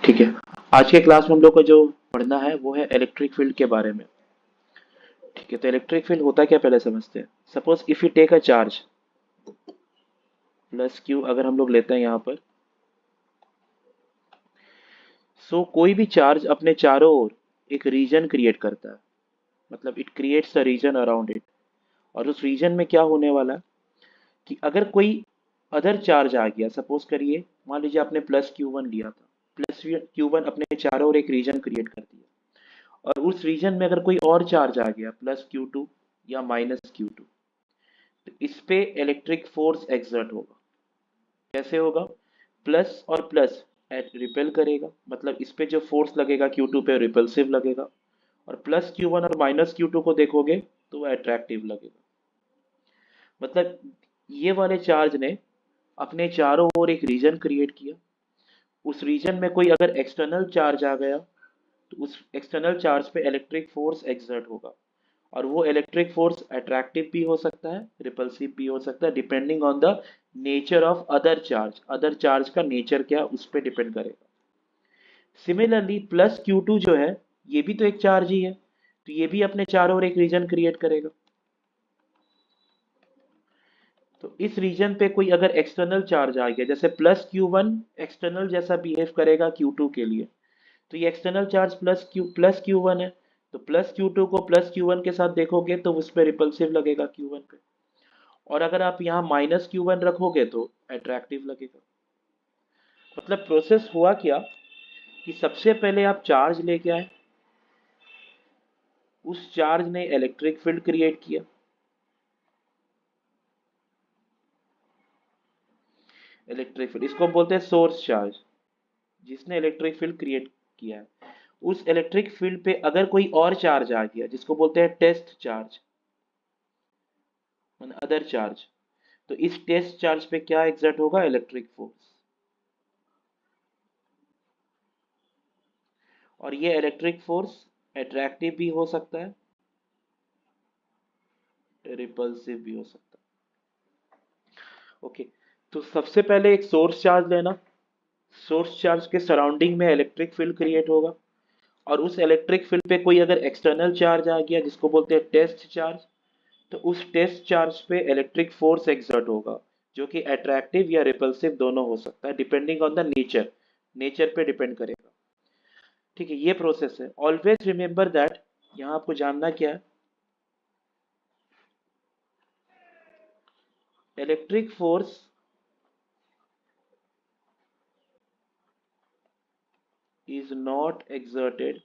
ठीक है। आज के क्लास में हम लोग को जो पढ़ना है वो है इलेक्ट्रिक फील्ड के बारे में। ठीक है, तो इलेक्ट्रिक फील्ड होता क्या पहले समझते हैं। Suppose if you take a charge plus Q, अगर हम लोग लेते हैं यहाँ पर, सो कोई भी चार्ज अपने चारों ओर एक रीजन क्रिएट करता है, मतलब it creates a region around it. और उस रीजन में क्या होने वाला है कि अगर कोई अदर चार्ज आ गया, सपोज करिए मान लीजिए आपने प्लस क्यू वन लिया था, प्लस क्यू वन अपने चारों ओर एक रीजन क्रिएट कर दिया, और उस रीजन में अगर कोई और चार्ज आ गया प्लस क्यू टू या माइनस क्यू टू, तो इस पे इलेक्ट्रिक फोर्स एक्सर्ट होगा। कैसे होगा? प्लस और प्लस रिपेल करेगा, मतलब इस पे जो फोर्स लगेगा क्यू टू पे रिपल्सिव लगेगा, और प्लस क्यू वन और माइनस क्यू टू को देखोगे तो वो अट्रैक्टिव लगेगा। मतलब ये वाले चार्ज ने अपने चारों ओर एक रीजन क्रिएट किया। उस रीजन में कोई अगर एक्सटर्नल चार्ज आ गया तो उस एक्सटर्नल चार्ज पे इलेक्ट्रिक फोर्स एक्सर्ट होगा, और वो इलेक्ट्रिक फोर्स अट्रैक्टिव भी हो सकता है, रिपल्सिव भी हो सकता है, depending on the nature of other charge. Other charge का नेचर क्या उस पर डिपेंड करेगा। सिमिलरली प्लस क्यू टू जो है, ये भी तो एक चार्ज ही है, तो ये भी अपने चारों ओर एक रीजन क्रिएट करेगा। तो इस रीजन पे कोई अगर एक्सटर्नल चार्ज आ गया, जैसे प्लस क्यू वन एक्सटर्नल जैसा बिहेव करेगा क्यू टू के लिए, तो ये external charge plus Q one है, तो प्लस क्यू टू को प्लस क्यू वन के साथ देखोगे तो उस पर रिपल्सिव लगेगा क्यू वन पे, और अगर आप यहाँ माइनस क्यू वन रखोगे तो अट्रैक्टिव लगेगा। मतलब प्रोसेस हुआ क्या कि सबसे पहले आप चार्ज लेके आए, उस चार्ज ने इलेक्ट्रिक फील्ड क्रिएट किया। इलेक्ट्रिक फील्ड इसको हम बोलते हैं सोर्स चार्ज, जिसने इलेक्ट्रिक फील्ड क्रिएट किया है। उस इलेक्ट्रिक फील्ड पे अगर कोई और चार्ज आ गया जिसको बोलते हैं टेस्ट चार्ज, अदर चार्ज, तो इस टेस्ट चार्ज पे क्या एग्जर्ट होगा? Electric force. और ये इलेक्ट्रिक फोर्स अट्रैक्टिव भी हो सकता है, रिपल्सिव भी हो सकता है। ओके, तो सबसे पहले एक सोर्स चार्ज लेना। सोर्स चार्ज के सराउंडिंग में इलेक्ट्रिक फील्ड क्रिएट होगा, और उस इलेक्ट्रिक फील्ड पे कोई अगर एक्सटर्नल चार्ज आ गया जिसको बोलते हैं टेस्ट चार्ज, तो उस टेस्ट चार्ज पे इलेक्ट्रिक फोर्स एक्सर्ट होगा, जो कि अट्रैक्टिव या रिपल्सिव दोनों हो सकता है, depending on the nature. Nature पे डिपेंड करेगा। ठीक है, ये प्रोसेस है। ऑलवेज रिमेंबर दैट, यहाँ आपको जानना क्या है, electric force is not exerted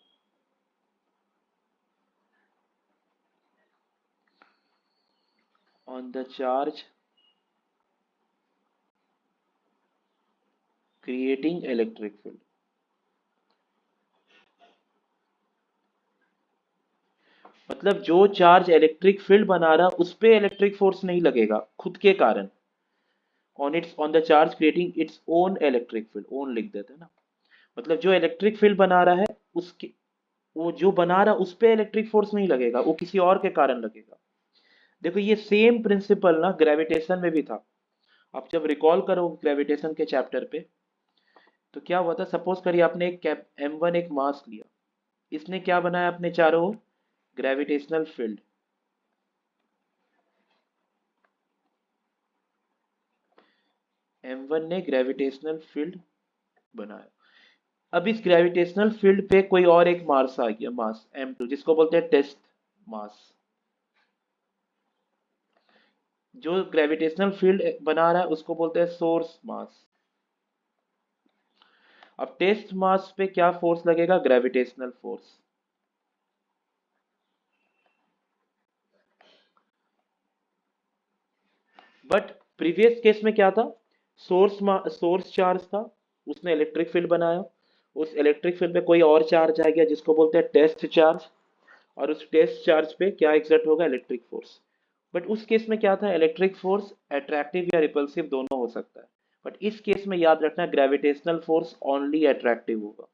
on the charge creating electric field। मतलब जो चार्ज इलेक्ट्रिक फील्ड बना रहा उस पे इलेक्ट्रिक फोर्स नहीं लगेगा खुद के कारण, on the charge creating its own electric field. Own लिख देते हैं ना, मतलब जो इलेक्ट्रिक फील्ड बना रहा है उसके, वो जो बना रहा उस पे इलेक्ट्रिक फोर्स नहीं लगेगा, वो किसी और के कारण लगेगा। देखो ये सेम प्रिंसिपल ना ग्रेविटेशन में भी था। आप जब रिकॉल करो ग्रेविटेशन के चैप्टर पे, तो क्या हुआ था, सपोज करिए आपने एक कैप एम वन एक मास लिया, इसने क्या बनाया अपने चारों ओर? Gravitational field. एम वन ने ग्रेविटेशनल फील्ड बनाया। अब इस ग्रेविटेशनल फील्ड पे कोई और एक मास आ गया, मास एम टू, जिसको बोलते हैं टेस्ट मास। जो ग्रेविटेशनल फील्ड बना रहा है उसको बोलते हैं सोर्स मास। अब टेस्ट मास पे क्या फोर्स लगेगा? Gravitational force. But previous case में क्या था? सोर्स चार्ज था, उसने इलेक्ट्रिक फील्ड बनाया। उस इलेक्ट्रिक फील्ड पे कोई और चार्ज आ गया जिसको बोलते हैं टेस्ट चार्ज, और उस टेस्ट चार्ज पे क्या एग्जर्ट होगा? Electric force. बट उस केस में क्या था? इलेक्ट्रिक फोर्स अट्रैक्टिव या रिपल्सिव दोनों हो सकता है। बट इस केस में याद रखना ग्रेविटेशनल फोर्स ओनली अट्रैक्टिव होगा।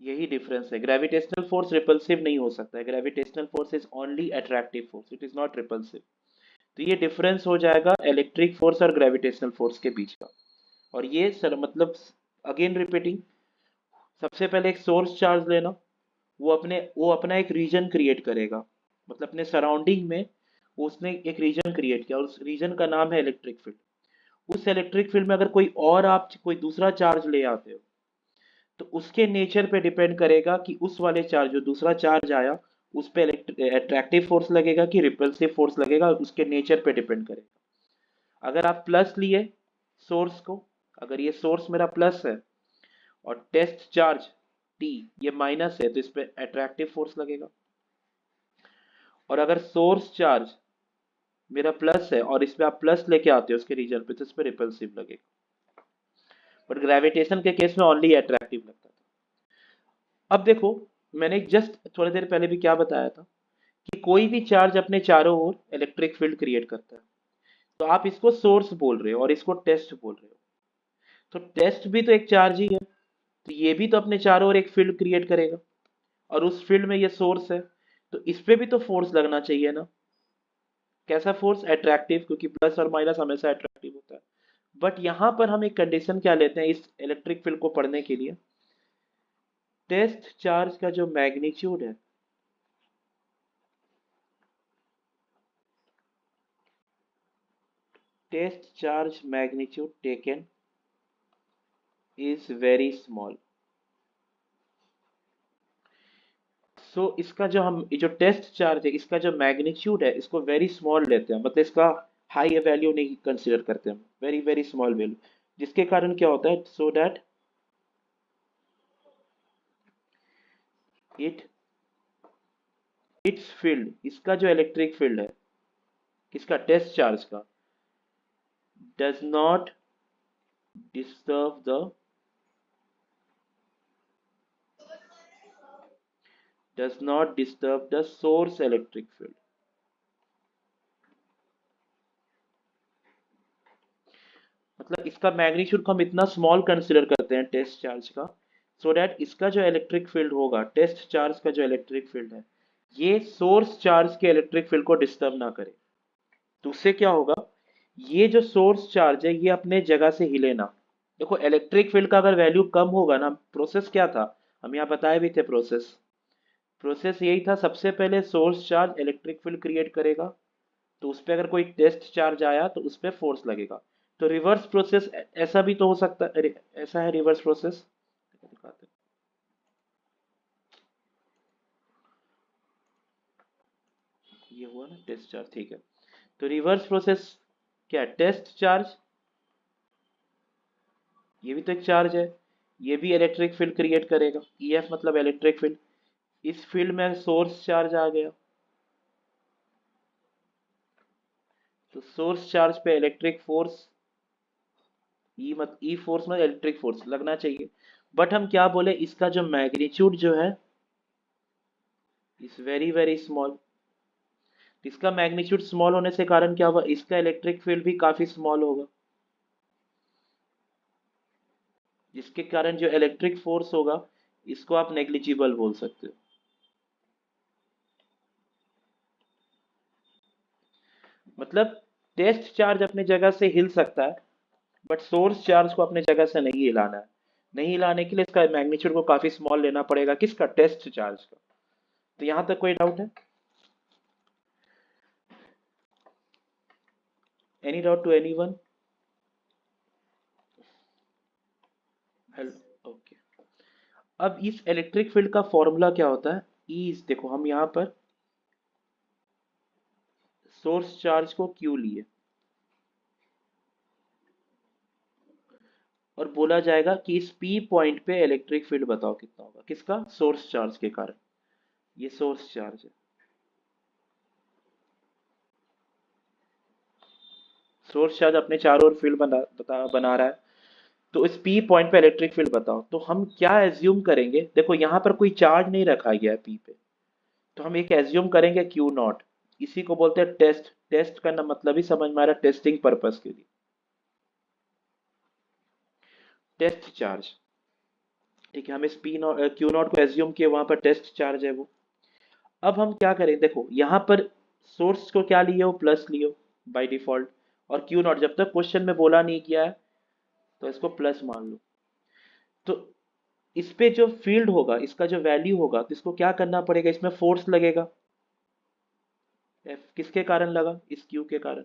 यही डिफरेंस है, ग्रेविटेशनल फोर्स रिपल्सिव नहीं हो सकता है। Gravitational force is only attractive force, it is not repulsive. तो ये डिफरेंस हो जाएगा इलेक्ट्रिक फोर्स और ग्रेविटेशनल फोर्स के बीच का। और ये सर मतलब अगेन रिपीटिंग, सबसे पहले एक सोर्स चार्ज लेना, वो अपना एक रीजन क्रिएट करेगा, मतलब अपने सराउंडिंग में उसने एक रीजन क्रिएट किया और उस रीजन का नाम है इलेक्ट्रिक फील्ड। उस इलेक्ट्रिक फील्ड में अगर कोई और आप कोई दूसरा चार्ज ले आते हो, तो उसके नेचर पे डिपेंड करेगा कि उस वाले चार्ज, जो दूसरा चार्ज आया, उस पे अट्रैक्टिव फोर्स लगेगा कि रिपल्सिव फोर्स लगेगा, उसके नेचर पे डिपेंड करेगा। अगर आप प्लस लिए सोर्स को, अगर ये सोर्स मेरा प्लस है और टेस्ट चार्ज टी ये माइनस है, तो इस पे अट्रैक्टिव फोर्स लगेगा। और अगर सोर्स चार्ज मेरा प्लस है और इसमें आप प्लस लेके आते हो उसके रीजन पे, तो इस पे रिपल्सिव लगेगा। बट ग्रेविटेशन के केस में ओनली अट्रैक्टिव लगता था। अब देखो, मैंने जस्ट थोड़ी देर पहले भी क्या बताया था कि कोई भी चार्ज अपने चारों ओर इलेक्ट्रिक फील्ड क्रिएट करता है। तो आप इसको सोर्स बोल रहे हो और इसको टेस्ट बोल रहे हो, तो टेस्ट भी तो एक चार्ज ही है, तो ये भी तो अपने चारों ओर एक फील्ड क्रिएट करेगा। और उस फील्ड में ये सोर्स है, तो इस पे भी तो फोर्स लगना चाहिए ना। कैसा फोर्स? अट्रैक्टिव, क्योंकि प्लस और माइनस हमेशा अट्रैक्टिव होता है। बट यहाँ पर हम एक कंडीशन क्या लेते हैं इस इलेक्ट्रिक फील्ड को पढ़ने के लिए, टेस्ट चार्ज का जो मैग्नीट्यूड है, test charge magnitude taken is very small. So इसका जो हम जो टेस्ट चार्ज है, इसका जो मैग्नीट्यूड है, इसको वेरी स्मॉल लेते हैं, मतलब इसका हाई वैल्यू नहीं कंसीडर करते हम, वेरी वेरी स्मॉल वैल्यू। जिसके कारण क्या होता है, so that it it's field, इसका जो इलेक्ट्रिक फील्ड है, किसका? टेस्ट चार्ज का, does not disturb the source electric field. मतलब इसका मैग्नीट्यूड को हम इतना स्मॉल कंसिडर करते हैं टेस्ट चार्ज का, सो दैट इसका जो इलेक्ट्रिक फील्ड होगा, टेस्ट चार्ज का जो इलेक्ट्रिक फील्ड है, ये सोर्स चार्ज के इलेक्ट्रिक फील्ड को डिस्टर्ब ना करे। तो उससे क्या होगा, ये जो सोर्स चार्ज है ये अपने जगह से हिले ना। देखो, इलेक्ट्रिक फील्ड का अगर वैल्यू कम होगा ना, प्रोसेस क्या था, हम यहाँ बताए भी थे प्रोसेस। प्रोसेस यही था, सबसे पहले source charge electric field create करेगा, तो उस पर अगर कोई टेस्ट चार्ज आया तो उस पर फोर्स लगेगा। तो रिवर्स प्रोसेस ऐसा भी तो हो सकता है, ऐसा है रिवर्स प्रोसेस, दिखाते हैं। ये हुआ ना टेस्ट चार्ज, ठीक है। तो रिवर्स प्रोसेस क्या? टेस्ट चार्ज, ये भी तो एक चार्ज है, ये भी इलेक्ट्रिक फील्ड क्रिएट करेगा, ईएफ मतलब इलेक्ट्रिक फील्ड। इस फील्ड में सोर्स चार्ज आ गया, तो सोर्स चार्ज पे इलेक्ट्रिक फोर्स, ई फोर्स में इलेक्ट्रिक फोर्स लगना चाहिए। बट हम क्या बोले, इसका जो मैग्नीट्यूड जो है इज वेरी वेरी स्मॉल। इसका मैग्नीट्यूड स्मॉल होने से कारण क्या होगा, इसका इलेक्ट्रिक फील्ड भी काफी स्मॉल होगा, जिसके कारण जो इलेक्ट्रिक फोर्स होगा, इसको आप नेग्लिजिबल बोल सकते हो। मतलब टेस्ट चार्ज अपने जगह से हिल सकता है, बट सोर्स चार्ज को अपने जगह से नहीं हिलाना है। नहीं हिलाने के लिए इसका मैग्नीट्यूड को काफी स्मॉल लेना पड़ेगा, किसका? टेस्ट चार्ज का। तो यहां तक कोई डाउट है? Any doubt to anyone? Okay. अब इस इलेक्ट्रिक फील्ड का फॉर्मूला क्या होता है? ई, देखो हम यहाँ पर सोर्स चार्ज को क्यू लिए और बोला जाएगा कि इस पी पॉइंट पे इलेक्ट्रिक फील्ड बताओ कितना होगा, किसका? सोर्स चार्ज के कारण। ये सोर्स चार्ज है, सोर्स चार्ज अपने चारों ओर फील्ड बना रहा है। तो इस पी पॉइंट पे इलेक्ट्रिक फील्ड बताओ, तो हम क्या एज्यूम करेंगे? देखो यहाँ पर कोई चार्ज नहीं रखा गया है पी पे, तो हम एक एज्यूम करेंगे क्यू नॉट। इसी को बोलते हैं टेस्ट। टेस्ट का ना मतलब ही समझ में आ रहा है, टेस्टिंग पर्पस के लिए, टेस्ट चार्ज। ठीक है, हम इस पी नॉट क्यू नॉट को एज्यूम किए, वहां पर टेस्ट चार्ज है वो। अब हम क्या करें, देखो यहाँ पर सोर्स को क्या लिए हो? प्लस लिए हो, बाय डिफॉल्ट। और क्यू नॉट जब तक क्वेश्चन में बोला नहीं किया है तो इसको प्लस मान लो। तो इस पे जो फील्ड होगा, इसका जो वैल्यू होगा, तो इसको क्या करना पड़ेगा, इसमें फोर्स लगेगा। एफ किसके कारण लगा, इस क्यू के कारण,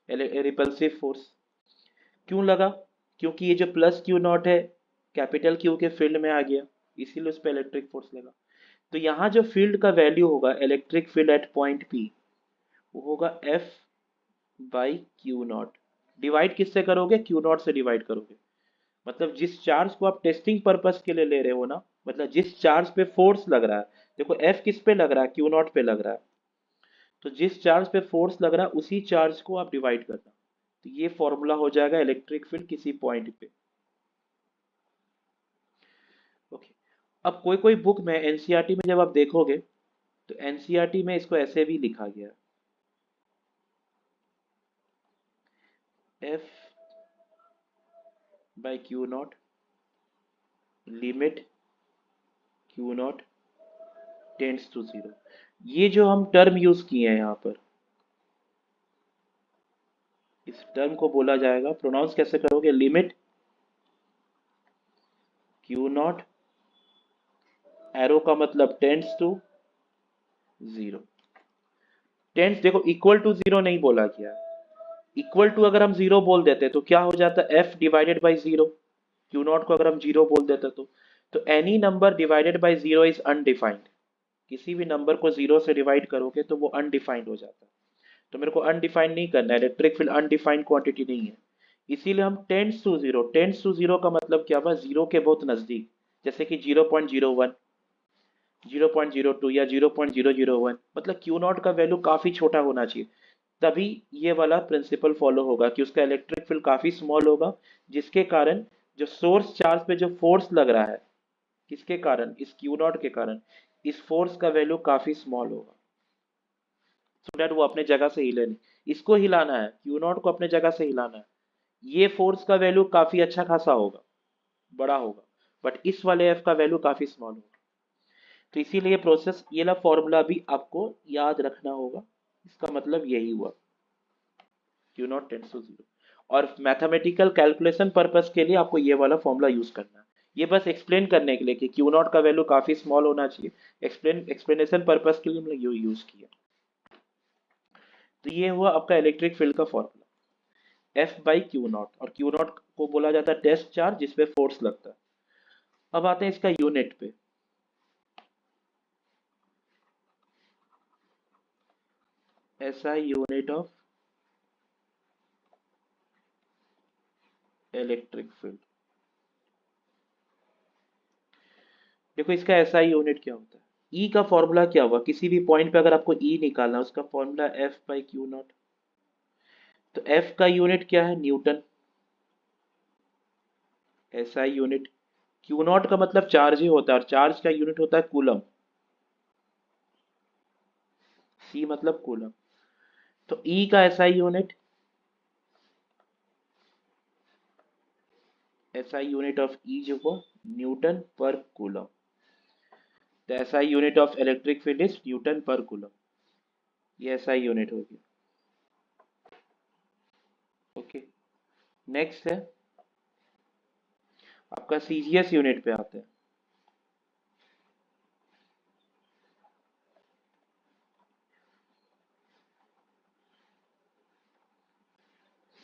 रिपल्सिव फोर्स। क्यों लगा, क्योंकि ये जो प्लस क्यू नॉट है कैपिटल क्यू के फील्ड में आ गया, इसीलिए उस पर इलेक्ट्रिक फोर्स लगा। तो यहाँ जो फील्ड का वैल्यू होगा, electric field eight point P, वो होगा F by Q not. Divide किससे करोगे, क्यू नॉट से डिवाइड करोगे। मतलब जिस चार्ज को आप टेस्टिंग पर्पस के लिए ले रहे हो ना, मतलब जिस चार्ज पे फोर्स लग रहा है, देखो एफ किस पे लग रहा है, क्यू नॉट पे लग रहा है, तो जिस चार्ज पे फोर्स लग रहा है उसी चार्ज को आप डिवाइड करना। तो ये फॉर्मूला हो जाएगा इलेक्ट्रिक फील्ड किसी पॉइंट पे। ओके। अब कोई कोई बुक में एनसीईआरटी में जब आप देखोगे तो एनसीईआरटी में इसको ऐसे भी लिखा गया है, F by Q naught limit Q naught tends to zero. ये जो हम टर्म यूज किए हैं यहाँ पर, इस टर्म को बोला जाएगा, प्रोनाउंस कैसे करोगे, लिमिट क्यू नॉट, एरो का मतलब टेंड्स टू जीरो। टेंड्स देखो इक्वल टू जीरो नहीं बोला गया है। इक्वल टू अगर हम जीरो बोल देते तो क्या हो जाता, F divided by zero. Q not को अगर हम जीरो बोल देते तो any number divided by zero is undefined. किसी भी नंबर को जीरो से डिवाइड करोगे तो वो अनडिफाइंड हो जाता है। तो मेरे को अनडिफाइंड नहीं करना है, इलेक्ट्रिक फील्ड अनडिफाइंड क्वांटिटी नहीं है। इसीलिए हम tends to zero, tends to zero का मतलब क्या हुआ, जीरो के बहुत नजदीक, जैसे कि 0.01, 0.02 या 0.001, मतलब क्यू नॉट का वैल्यू काफी छोटा होना चाहिए। तभी ये वाला प्रिंसिपल फॉलो होगा कि उसका इलेक्ट्रिक फील्ड काफी स्मॉल होगा, जिसके कारण जो सोर्स चार्ज पे जो फोर्स लग रहा है, किसके कारण, इस क्यू नॉट के कारण, इस फोर्स का वैल्यू काफी स्मॉल होगा, सो दैट वो अपने जगह से हिले नहीं। इसको हिलाना है, क्यू नॉट को अपने जगह से हिलाना है। ये फोर्स का वैल्यू काफी अच्छा खासा होगा, बड़ा होगा, बट इस वाले एफ का वैल्यू काफी स्मॉल होगा। तो इसीलिए प्रोसेस, ये ला फॉर्मूला भी आपको याद रखना होगा। इसका मतलब यही हुआ, Q naught tends to zero. और मैथमेटिकल कैलकुलेशन पर्पस के लिए आपको ये वाला फॉर्मूला यूज करना है। ये बस एक्सप्लेन करने के लिए कि क्यू नॉट का वैल्यू काफी स्मॉल होना चाहिए, एक्सप्लेनेशन पर्पस के लिए हमने ये यूज किया। तो ये हुआ आपका इलेक्ट्रिक फील्ड का formula, F by Q not. और क्यू नॉट को बोला जाता है टेस्ट चार्ज जिसपे फोर्स लगता है। अब आते हैं इसका यूनिट पे। SI unit of electric field. देखो इसका एसआई यूनिट क्या होता है, ई का फॉर्मूला क्या हुआ, किसी भी पॉइंट पे अगर आपको ई निकालना है उसका formula F by Q not. तो एफ का यूनिट क्या है, Newton. SI unit, Q not का मतलब चार्ज ही होता है, और चार्ज का यूनिट होता है कूलम, सी मतलब कूलम। तो ई का SI unit, SI unit of E जो वो न्यूटन पर कूलम। तो SI unit of electric field is newton per coulomb. ये एसआई यूनिट हो गया। ओके, नेक्स्ट है आपका सीजीएस यूनिट पे आते हैं।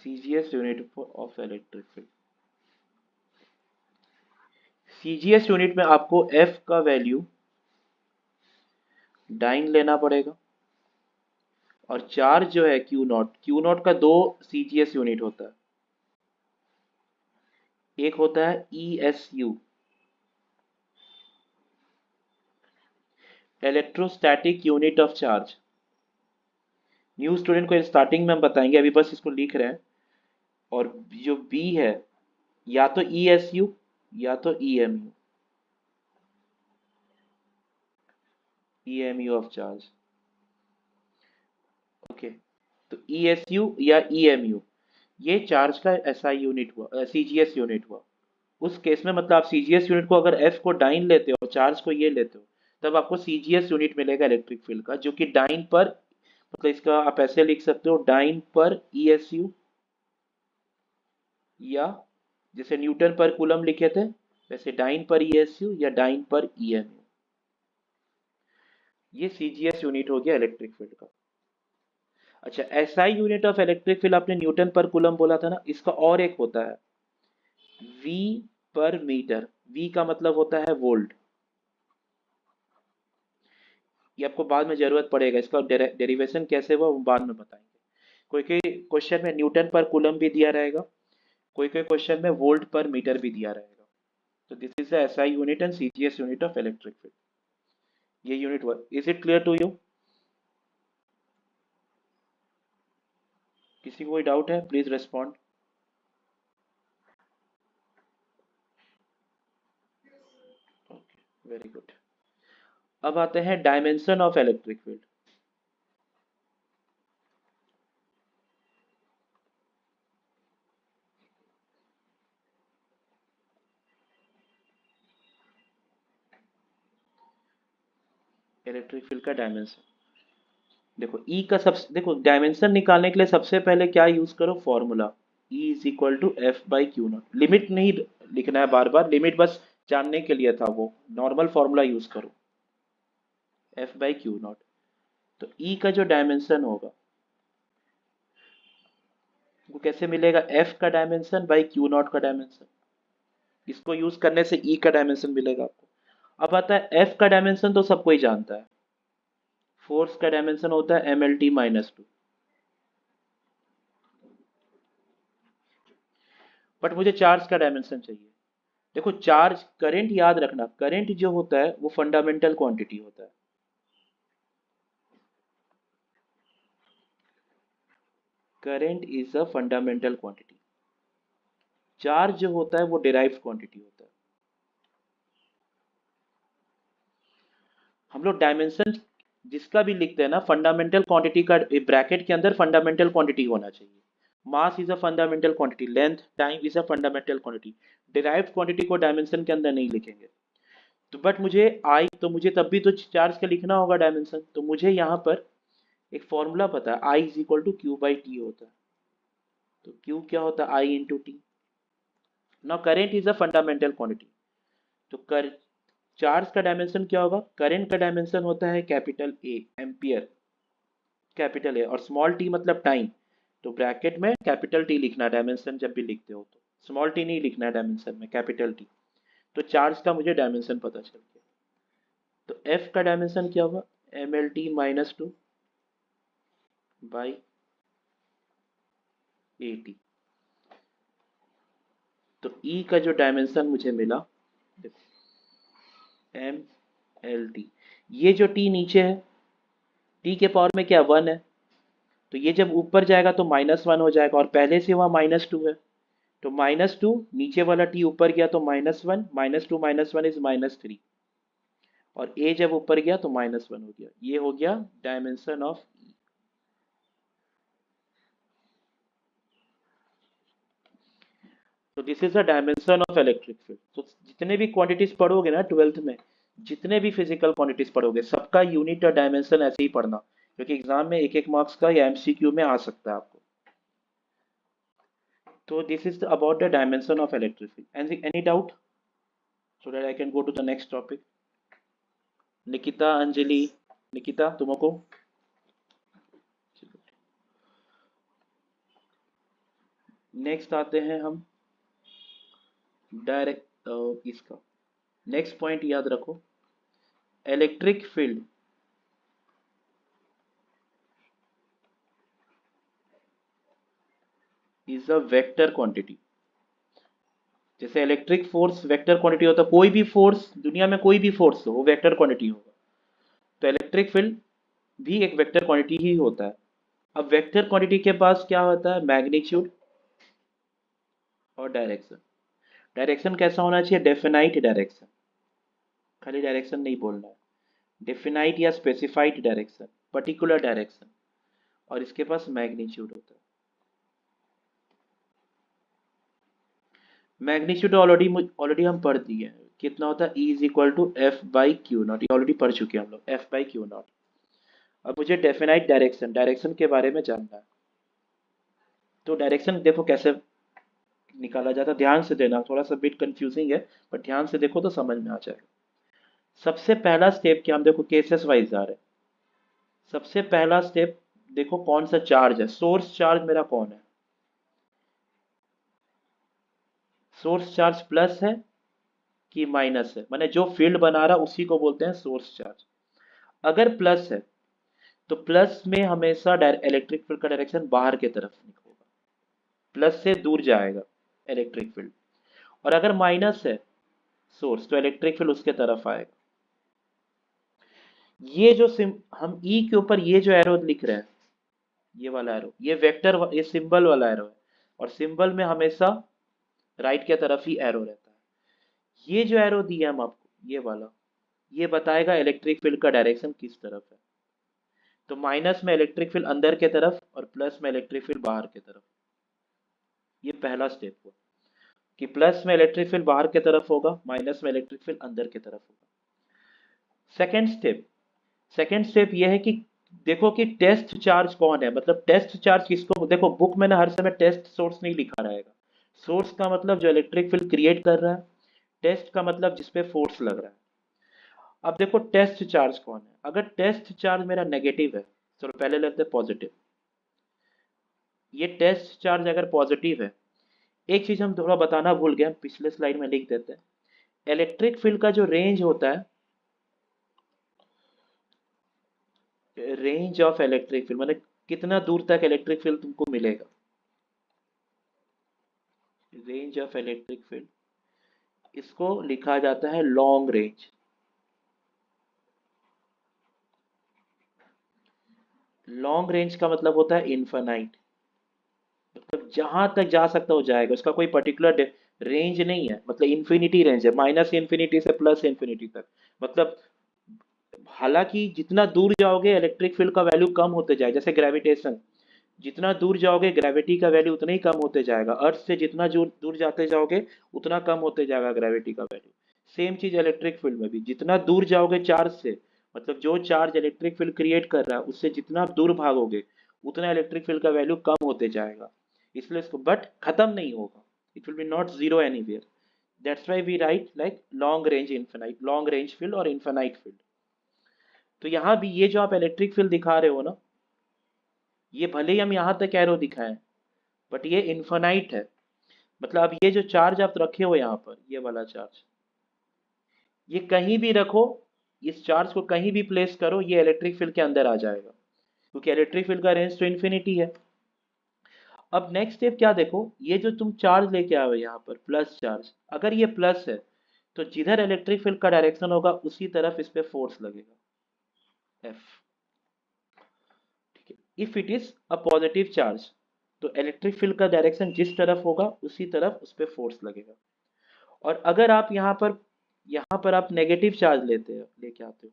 CGS unit of electric field. CGS unit में आपको एफ का वैल्यू डाइन लेना पड़ेगा, और चार्ज जो है क्यू नॉट, क्यू नॉट का दो सीजीएस यूनिट होता है। एक होता है ईएसयू, electrostatic unit of charge. New student को स्टार्टिंग में हम बताएंगे, अभी बस इसको लिख रहे हैं। और जो बी है, या तो ईएसयू या तो EMU, EMU of charge. Okay, तो ईएसयू या ईएमयू, ये चार्ज का एसआई यूनिट हुआ, सीजीएस यूनिट हुआ। उस केस में मतलब आप सीजीएस यूनिट को अगर एफ को डाइन लेते हो, चार्ज को ये लेते हो, तब आपको सीजीएस यूनिट मिलेगा इलेक्ट्रिक फील्ड का, जो कि डाइन पर मतलब इसका आप ऐसे लिख सकते हो डाइन पर ESU, या जैसे न्यूटन पर कूलम लिखे थे वैसे डाइन पर ESU या डाइन पर EMU। ये CGS यूनिट हो गया इलेक्ट्रिक फील्ड का। अच्छा, SI unit of electric field आपने न्यूटन पर कूलम बोला था ना, इसका और एक होता है V पर मीटर। V का मतलब होता है वोल्ट। ये आपको बाद में जरूरत पड़ेगा, इसका डेरिवेशन कैसे हुआ वो बाद में बताएंगे। कोई कोई क्वेश्चन में न्यूटन पर कूलम भी दिया रहेगा, कोई कोई क्वेश्चन में वोल्ट पर मीटर भी दिया रहेगा। तो this is the SI unit and CGS unit of electric field. ये unit work, is it clear to you? किसी को कोई डाउट है please respond. Okay, very good. अब आते हैं dimension of electric field. Electric field का डायमेंशन देखो, ई का सब देखो, डायमेंशन निकालने के लिए सबसे पहले क्या यूज करो, formula E is equal to F/Q0। लिमिट नहीं लिखना है बार बार, लिमिट बस जानने के लिए था, वो नॉर्मल फॉर्मूला यूज करो F/Q0। तो E का जो डायमेंशन होगा वो कैसे मिलेगा, F का डायमेंशन बाई Q0 का डायमेंशन। इसको यूज करने से E का डायमेंशन मिलेगा आपको। अब आता है F का डायमेंशन, तो सब कोई जानता है, फोर्स का डायमेंशन होता है MLT-2। बट मुझे चार्ज का डायमेंशन चाहिए। देखो चार्ज, करंट याद रखना, करंट जो होता है वो फंडामेंटल क्वांटिटी होता है। Current is a fundamental quantity. Charge जो होता है वो डिराइव्ड क्वांटिटी होता है। हम लोग डायमेंशन जिसका भी लिखते हैं ना, फंडामेंटल क्वांटिटी का ब्रैकेट के अंदर फंडामेंटल क्वांटिटी होना चाहिए। Mass is a fundamental quantity, length time is a fundamental quantity. Derived quantity को डायमेंशन के अंदर नहीं लिखेंगे। तो बट मुझे आई, तो मुझे तब भी तो चार्ज का लिखना होगा डायमेंशन, तो मुझे यहाँ पर एक फॉर्मूला पता है, I is equal to Q/T होता है। तो Q क्या होता है, I into T. Now current is a fundamental quantity, तो कर चार्ज का डायमेंशन क्या होगा, करंट का डायमेंशन होता है capital A, ampere, capital A, और स्मॉल टी मतलब टाइम। तो ब्रैकेट में कैपिटल टी लिखना डायमेंशन जब भी लिखते हो, तो स्मॉल टी नहीं लिखना है डायमेंशन में, कैपिटल टी। तो चार्ज का मुझे डायमेंशन पता चल गया। तो एफ का डायमेंशन क्या होगा, MLT-2 बाई AT। तो E का जो डायमेंशन मुझे मिला, देखो MLT, ये जो T नीचे है, T के पावर में क्या 1 है, तो ये जब ऊपर जाएगा तो -1 हो जाएगा, और पहले से वहाँ -2 है, तो -2, नीचे वाला T ऊपर गया तो -1, -2 -1 इज -3, और A जब ऊपर गया तो -1 हो गया। ये हो गया डायमेंशन ऑफ E। तो this is the dimension of electric field. तो जितने भी क्वांटिटीज पढ़ोगे ना 12th में, जितने भी फिजिकल क्वांटिटीज पढ़ोगे, सबका यूनिट और डायमेंशन ऐसे ही पढ़ना, क्योंकि एग्जाम में एक एक मार्क्स का या MCQ में आ सकता है आपको। तो this is about the dimension of electric field. Any doubt, so that I can go to the next topic? Nikita, Anjali, Nikita तुमको, नेक्स्ट आते हैं हम डायरेक्ट इसका नेक्स्ट पॉइंट याद रखो, electric field is a vector quantity. जैसे इलेक्ट्रिक फोर्स वेक्टर क्वांटिटी होता है, कोई भी फोर्स दुनिया में, कोई भी फोर्स हो वो वेक्टर क्वांटिटी होगा, तो इलेक्ट्रिक फील्ड भी एक वेक्टर क्वांटिटी ही होता है। अब वेक्टर क्वांटिटी के पास क्या होता है, मैग्नीट्यूड और डायरेक्शन। डायरेक्शन कैसा होना चाहिए, डेफिनाइट डायरेक्शन, खाली डायरेक्शन नहीं बोलना है, डेफिनाइट या स्पेसिफाइड डायरेक्शन, पर्टिकुलर डायरेक्शन, और इसके पास मैग्नीट्यूड होता है। मैग्नीट्यूड ऑलरेडी हम पढ़ दिए हैं, कितना होता है, E is equal to F/Q0, ये ऑलरेडी पढ़ चुके हैं हम लोग, F/Q0। अब मुझे डेफिनाइट डायरेक्शन डायरेक्शन के बारे में जानना है। तो डायरेक्शन देखो कैसे निकाला जाता है, ध्यान से देना, थोड़ा सा बिट कंफ्यूजिंग है, बट ध्यान से देखो तो समझ में आ जाएगा। सबसे पहला स्टेप क्या, हम देखो केसेस वाइज जा रहे हैं। सबसे पहला स्टेप देखो कौन सा चार्ज है, सोर्स चार्ज मेरा कौन है, सोर्स चार्ज प्लस है कि माइनस है, माने जो फील्ड बना रहा उसी को बोलते हैं सोर्स चार्ज। अगर प्लस है तो प्लस में हमेशा इलेक्ट्रिक फील्ड का डायरेक्शन बाहर की तरफ होगा, प्लस से दूर जाएगा इलेक्ट्रिक फील्ड। और अगर माइनस है सोर्स तो इलेक्ट्रिक फील्ड उसके तरफ आएगा। ये जो हम ई के ऊपर ये जो एरो लिख रहे हैं, ये वाला एरो, ये वेक्टर, ये सिंबल वाला एरो है, और सिंबल में हमेशा राइट की तरफ ही एरो रहता है। ये जो एरो दिया हम आपको ये वाला, ये बताएगा इलेक्ट्रिक फील्ड का डायरेक्शन किस तरफ है। तो माइनस में इलेक्ट्रिक फील्ड अंदर के तरफ और प्लस में इलेक्ट्रिक फील्ड बाहर की तरफ। ये पहला स्टेप हुआ कि प्लस में इलेक्ट्रिक फील्ड बाहर की तरफ होगा, माइनस में इलेक्ट्रिक फील्ड अंदर की तरफ होगा। सेकेंड स्टेप ये है कि देखो कि टेस्ट चार्ज कौन है, मतलब टेस्ट चार्ज किसको, देखो बुक में ना हर समय टेस्ट सोर्स नहीं लिखा रहेगा। सोर्स का मतलब जो इलेक्ट्रिक फील्ड क्रिएट कर रहा है, टेस्ट का मतलब जिसपे फोर्स लग रहा है। अब देखो टेस्ट चार्ज कौन है, अगर टेस्ट चार्ज मेरा नेगेटिव है, चलो पहले लेते हैं पॉजिटिव। ये टेस्ट चार्ज अगर पॉजिटिव है, एक चीज हम थोड़ा बताना भूल गए, हम पिछले स्लाइड में लिख देते हैं। इलेक्ट्रिक फील्ड का जो रेंज होता है, रेंज ऑफ इलेक्ट्रिक फील्ड माने कितना दूर तक इलेक्ट्रिक फील्ड तुमको मिलेगा, रेंज ऑफ इलेक्ट्रिक फील्ड, इसको लिखा जाता है लॉन्ग रेंज। लॉन्ग रेंज का मतलब होता है इनफाइनाइट, मतलब जहां तक जा सकता हो जाएगा, उसका कोई पर्टिकुलर रेंज नहीं है, मतलब इन्फिनिटी रेंज है, माइनस इन्फिनिटी से प्लस इन्फिनिटी तक। मतलब हालांकि जितना दूर जाओगे इलेक्ट्रिक फील्ड का वैल्यू कम होते जाए, जैसे ग्रेविटेशन, जितना दूर जाओगे ग्रेविटी का वैल्यू उतना ही कम होते जाएगा, अर्थ से जितना दूर जाते जाओगे उतना कम होते जाएगा ग्रेविटी का वैल्यू। सेम चीज इलेक्ट्रिक फील्ड में भी, जितना दूर जाओगे चार्ज से, मतलब जो चार्ज इलेक्ट्रिक फील्ड क्रिएट कर रहा है उससे जितना दूर भागोगे उतना इलेक्ट्रिक फील्ड का वैल्यू कम होते जाएगा। इसलिए इसको बट खत्म नहीं होगा, it will be not zero anywhere. That's why we write like long range infinite, long range field और इनफिनाइट फील्ड। तो यहाँ भी ये जो आप इलेक्ट्रिक फील्ड दिखा रहे हो ना, ये भले ही हम यहाँ तक एरो दिखाएं बट ये इनफाइनाइट है। मतलब अब ये जो चार्ज आप रखे हो यहाँ पर, ये वाला चार्ज, ये कहीं भी रखो, इस चार्ज को कहीं भी प्लेस करो, ये इलेक्ट्रिक फील्ड के अंदर आ जाएगा, क्योंकि इलेक्ट्रिक फील्ड का रेंज तो इन्फिनिटी है। अब नेक्स्ट स्टेप क्या देखो, ये जो तुम चार्ज लेके आओ यहाँ पर प्लस चार्ज, अगर ये प्लस है तो जिधर इलेक्ट्रिक फील्ड का डायरेक्शन होगा उसी तरफ इस पे फोर्स लगेगा, एफ। ठीक है, if it is a positive charge तो इलेक्ट्रिक फील्ड का डायरेक्शन जिस तरफ होगा उसी तरफ उस पे फोर्स लगेगा। और अगर आप यहाँ पर आप नेगेटिव चार्ज लेके आते हो,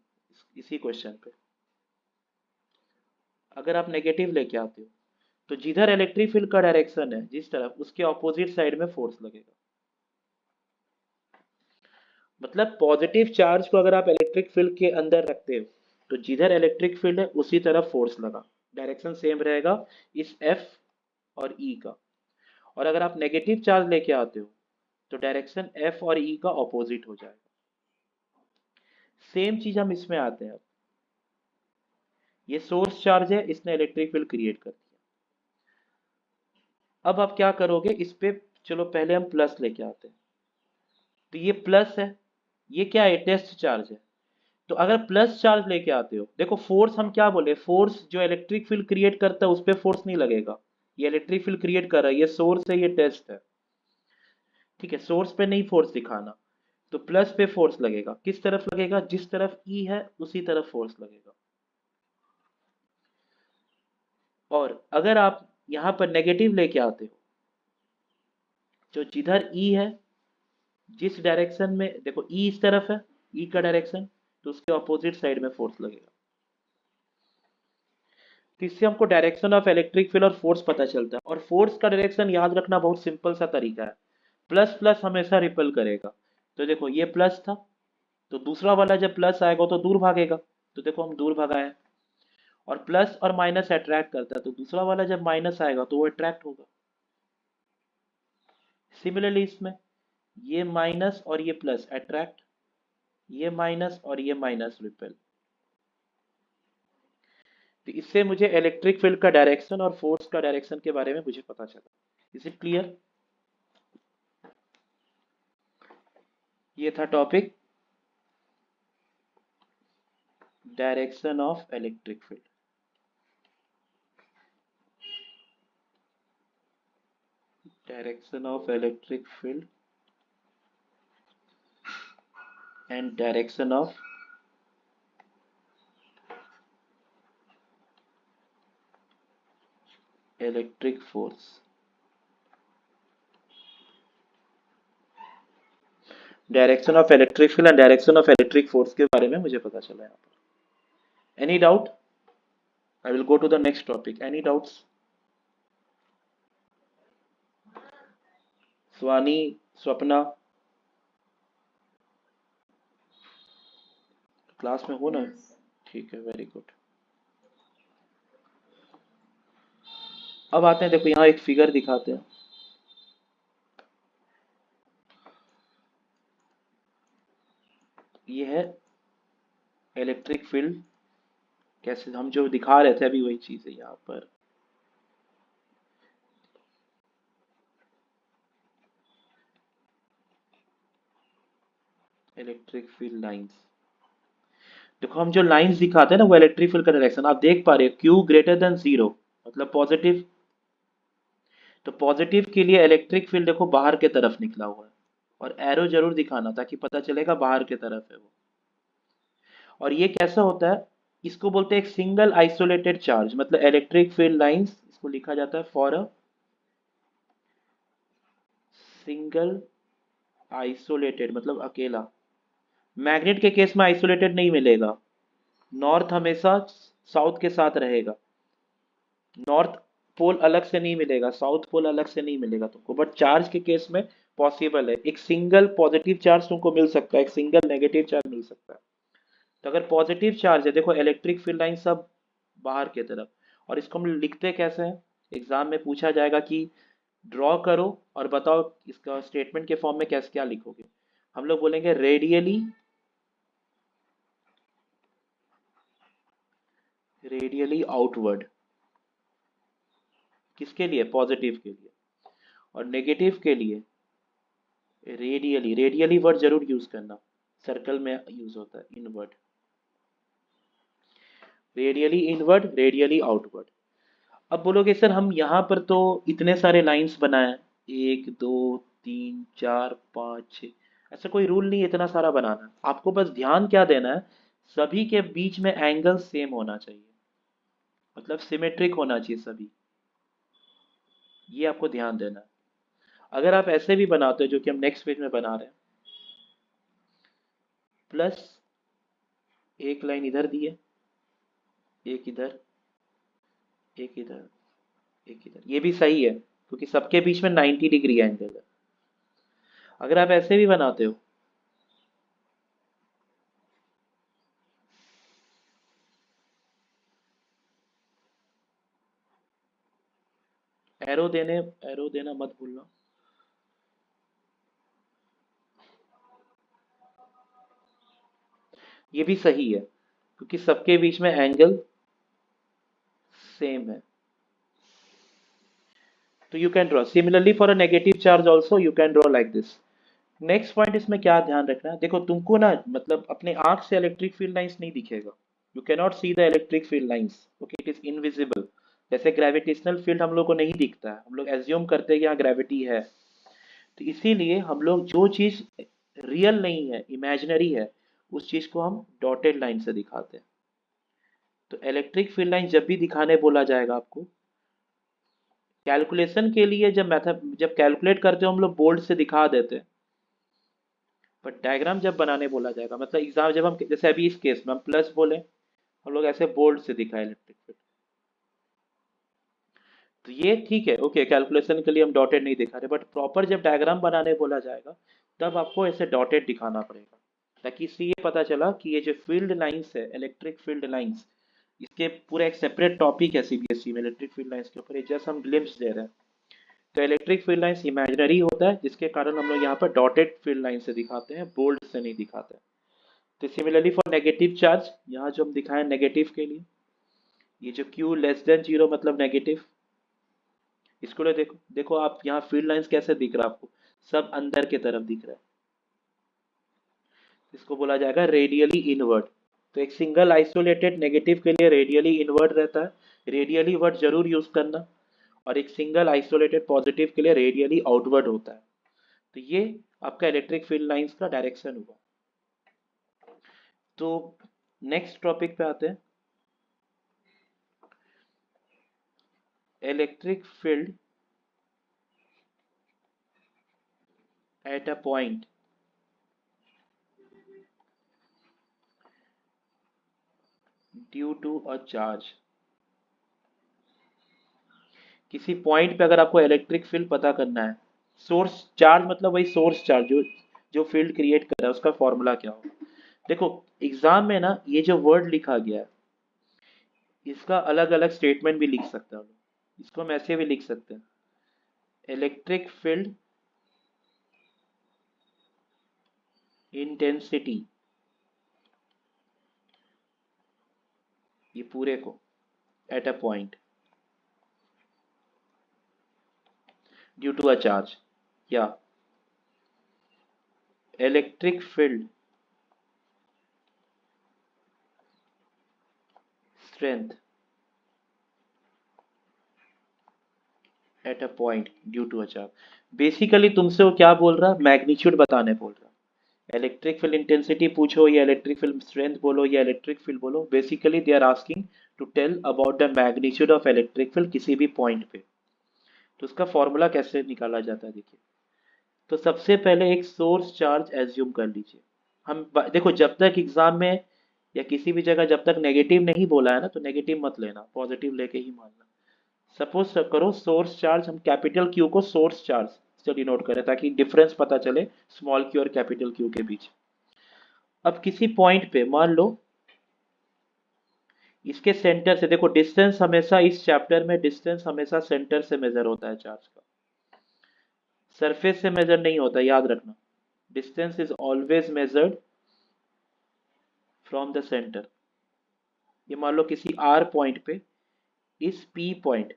इसी क्वेश्चन पे अगर आप नेगेटिव लेके आते हो तो जिधर इलेक्ट्रिक फील्ड का डायरेक्शन है जिस तरफ, उसके ऑपोजिट साइड में फोर्स लगेगा। मतलब पॉजिटिव चार्ज को अगर आप इलेक्ट्रिक फील्ड के अंदर रखते हो तो जिधर इलेक्ट्रिक फील्ड है उसी तरफ फोर्स लगा, डायरेक्शन सेम रहेगा इस एफ और ई का। और अगर आप नेगेटिव चार्ज लेके आते हो तो डायरेक्शन एफ और ई का ऑपोजिट हो जाएगा। सेम चीज हम इसमें आते हैं। अब ये सोर्स चार्ज है, इसने इलेक्ट्रिक फील्ड क्रिएट कर दिया। अब आप क्या करोगे इस पे, चलो पहले हम प्लस लेके आते हैं। तो ये प्लस है, ये क्या है, टेस्ट चार्ज है। तो अगर प्लस चार्ज लेके आते हो, देखो फोर्स हम क्या बोले, फोर्स जो इलेक्ट्रिक फील्ड क्रिएट करता है उस पर फोर्स नहीं लगेगा, ये इलेक्ट्रिक फील्ड क्रिएट कर रहा है, ये सोर्स है, ये टेस्ट है। ठीक है, सोर्स पे नहीं फोर्स दिखाना, तो प्लस पे फोर्स लगेगा, किस तरफ लगेगा, जिस तरफ ई है उसी तरफ फोर्स लगेगा। और अगर आप यहाँ पर नेगेटिव लेके आते हो, जो जिधर ई है, जिस डायरेक्शन में, देखो ई इस तरफ है, ई का डायरेक्शन, तो उसके ऑपोजिट साइड में फोर्स लगेगा। तो इससे हमको डायरेक्शन ऑफ इलेक्ट्रिक फील्ड और फोर्स पता चलता है। और फोर्स का डायरेक्शन याद रखना बहुत सिंपल सा तरीका है, प्लस प्लस हमेशा रिपल करेगा। तो देखो ये प्लस था, तो दूसरा वाला जब प्लस आएगा तो दूर भागेगा, तो देखो हम दूर भगाए। और प्लस और माइनस अट्रैक्ट करता है, तो दूसरा वाला जब माइनस आएगा तो वो अट्रैक्ट होगा। सिमिलरली इसमें ये माइनस और ये प्लस अट्रैक्ट, ये माइनस और ये माइनस रिपेल। तो इससे मुझे इलेक्ट्रिक फील्ड का डायरेक्शन और फोर्स का डायरेक्शन के बारे में मुझे पता चला। Is it clear? ये था topic direction of electric field. Direction of electric field and direction of electric force. Direction of electric field and direction of electric force के बारे में मुझे पता चला यहाँ पर। Any doubt? I will go to the next topic. Any doubts? Swani, Swapna, class में हो ना? ठीक है, वेरी गुड। अब आते हैं, देखो यहाँ एक फिगर दिखाते हैं। ये है इलेक्ट्रिक फील्ड, कैसे हम जो दिखा रहे थे अभी वही चीज है यहाँ पर। इलेक्ट्रिक फील्ड लाइंस, देखो हम जो लाइंस दिखाते हैं ना वो इलेक्ट्रिक फील्ड का डायरेक्शन आप देख पा रहे हो, Q ग्रेटर देन 0 मतलब पॉजिटिव। तो पॉजिटिव के लिए इलेक्ट्रिक फील्ड देखो बाहर के तरफ निकला हुआ है, और एरो जरूर दिखाना ताकि पता चलेगा बाहर के तरफ है वो। और ये कैसा होता है, इसको बोलते हैं एक सिंगल आइसोलेटेड चार्ज, मतलब इलेक्ट्रिक फील्ड लाइंस इसको लिखा जाता है फॉर अ सिंगल आइसोलेटेड, मतलब अकेला। मैग्नेट के केस में आइसोलेटेड नहीं मिलेगा, नॉर्थ हमेशा साउथ के साथ रहेगा, नॉर्थ पोल अलग से नहीं मिलेगा, साउथ पोल अलग से नहीं मिलेगा तुमको। बट चार्ज के केस में पॉसिबल है, एक सिंगल पॉजिटिव चार्ज तुमको मिल सकता है, एक सिंगल नेगेटिव चार्ज मिल सकता है। तो अगर पॉजिटिव चार्ज है, देखो इलेक्ट्रिक फील्ड लाइन सब बाहर की तरफ, और इसको हम लिखते कैसे हैं, एग्जाम में पूछा जाएगा कि ड्रॉ करो और बताओ इसका स्टेटमेंट के फॉर्म में कैसे क्या लिखोगे। हम लोग बोलेंगे रेडियली, रेडियली आउटवर्ड, किसके लिए, पॉजिटिव के लिए। और नेगेटिव के लिए रेडियली, रेडियली वर्ड जरूर यूज करना, सर्कल में यूज होता है, inward. Radially inward, radially outward. अब बोलोगे सर हम यहाँ पर तो इतने सारे लाइंस बनाए, 1 2 3 4 5 6, ऐसा कोई रूल नहीं है इतना सारा बनाना। आपको बस ध्यान क्या देना है, सभी के बीच में एंगल सेम होना चाहिए, मतलब सिमेट्रिक होना चाहिए सभी, ये आपको ध्यान देना है। अगर आप ऐसे भी बनाते हो जो कि हम नेक्स्ट पेज में बना रहे हैं, प्लस एक लाइन इधर दी है, एक इधर, एक इधर, एक इधर, ये भी सही है क्योंकि सबके बीच में 90 डिग्री एंगल है। अगर आप ऐसे भी बनाते हो, एरो देना मत भूलना। ये भी सही है क्योंकि सबके बीच में एंगल सेम है। तो you can draw similarly for a negative charge also you can draw like this. Next point इसमें क्या ध्यान रखना है, देखो तुमको ना मतलब अपने आंख से इलेक्ट्रिक फील्ड लाइंस नहीं दिखेगा, you can not see the electric field lines, okay, it is invisible. जैसे ग्रेविटेशनल फील्ड हम लोग को नहीं दिखता है, हम लोग एज्यूम करते हैं कि यहाँ ग्रेविटी है। तो इसीलिए हम लोग जो चीज रियल नहीं है, इमेजिनरी है, उस चीज को हम डॉटेड लाइन से दिखाते हैं। तो इलेक्ट्रिक फील्ड लाइन जब भी दिखाने बोला जाएगा आपको, कैलकुलेशन के लिए जब कैलकुलेट करते हो हम लोग बोल्ड से दिखा देते हैं, पर डायग्राम जब बनाने बोला जाएगा, मतलब एग्जाम जब हम जैसे अभी इस केस में हम प्लस बोले, हम लोग ऐसे बोल्ड से दिखाए इलेक्ट्रिक फील्ड। तो ये ठीक है, ओके, कैलकुलेशन के लिए हम डॉटेड नहीं दिखा रहे, बट प्रॉपर जब डायग्राम बनाने बोला जाएगा तब आपको ऐसे डॉटेड दिखाना पड़ेगा, ताकि इससे ये पता चला कि ये जो फील्ड लाइंस है, इलेक्ट्रिक फील्ड लाइंस, इसके पूरा एक सेपरेट टॉपिक है सीबीएसई में इलेक्ट्रिक फील्ड लाइंस के ऊपर, ये जस्ट हम ग्लिम्स दे रहे हैं। तो इलेक्ट्रिक फील्ड लाइंस इमेजिनरी होता है, जिसके कारण हम लोग यहाँ पर डॉटेड फील्ड लाइन से दिखाते हैं, बोल्ड से नहीं दिखाते हैं। तो सिमिलरली फॉर नेगेटिव चार्ज, यहाँ जो हम दिखाएं नेगेटिव के लिए, ये जो Q लेस देन जीरो मतलब नेगेटिव, इसको ले देखो, देखो आप यहाँ फील्ड लाइंस कैसे दिख रहा है आपको, सब अंदर की तरफ दिख रहा है, इसको बोला जाएगा रेडियली इनवर्ट। तो एक सिंगल आइसोलेटेड नेगेटिव के लिए रेडियली इनवर्ट रहता है, रेडियली वर्ड जरूर यूज करना, और एक सिंगल आइसोलेटेड पॉजिटिव के लिए रेडियली आउटवर्ड होता है। तो ये आपका इलेक्ट्रिक फील्ड लाइंस का डायरेक्शन हुआ। तो नेक्स्ट टॉपिक पे आते हैं, electric field at a point due to a charge. किसी पॉइंट पे अगर आपको इलेक्ट्रिक फील्ड पता करना है, सोर्स चार्ज मतलब वही सोर्स चार्ज जो जो फील्ड क्रिएट कर रहा है, उसका फॉर्मूला क्या होगा। देखो एग्जाम में ना ये जो वर्ड लिखा गया है, इसका अलग अलग स्टेटमेंट भी लिख सकते हैं हम लोग। इसको हम ऐसे भी लिख सकते हैं, इलेक्ट्रिक फील्ड इंटेंसिटी, ये पूरे को at a point due to a charge, या electric field strength at a point due to a charge. Basically तुमसे वो क्या बोल रहा है, मैग्नीट्यूड बताने बोल रहा है। इलेक्ट्रिक फील्ड इंटेंसिटी पूछो या इलेक्ट्रिक फील्ड स्ट्रेंथ बोलो या इलेक्ट्रिक फील्ड बोलो, basically they are asking to tell about the magnitude of electric field किसी भी पॉइंट पे। तो उसका फॉर्मूला कैसे निकाला जाता है देखिए। तो सबसे पहले एक सोर्स चार्ज एज्यूम कर लीजिए। देखो जब तक एग्जाम में या किसी भी जगह जब तक नेगेटिव नहीं बोला है ना, तो नेगेटिव मत लेना, पॉजिटिव लेके ही मानना। सपोज करो सोर्स चार्ज, हम कैपिटल क्यू को सोर्स चार्ज से डिनोट करें ताकि डिफरेंस पता चले स्मॉल क्यू और कैपिटल क्यू के बीच। अब किसी पॉइंट पे मान लो, इसके सेंटर से देखो, डिस्टेंस हमेशा इस चैप्टर में डिस्टेंस हमेशा सेंटर से मेजर होता है चार्ज का, सरफेस से मेजर नहीं होता, याद रखना। Distance is always measured from the centre. ये मान लो किसी आर पॉइंट पे, इस पी पॉइंट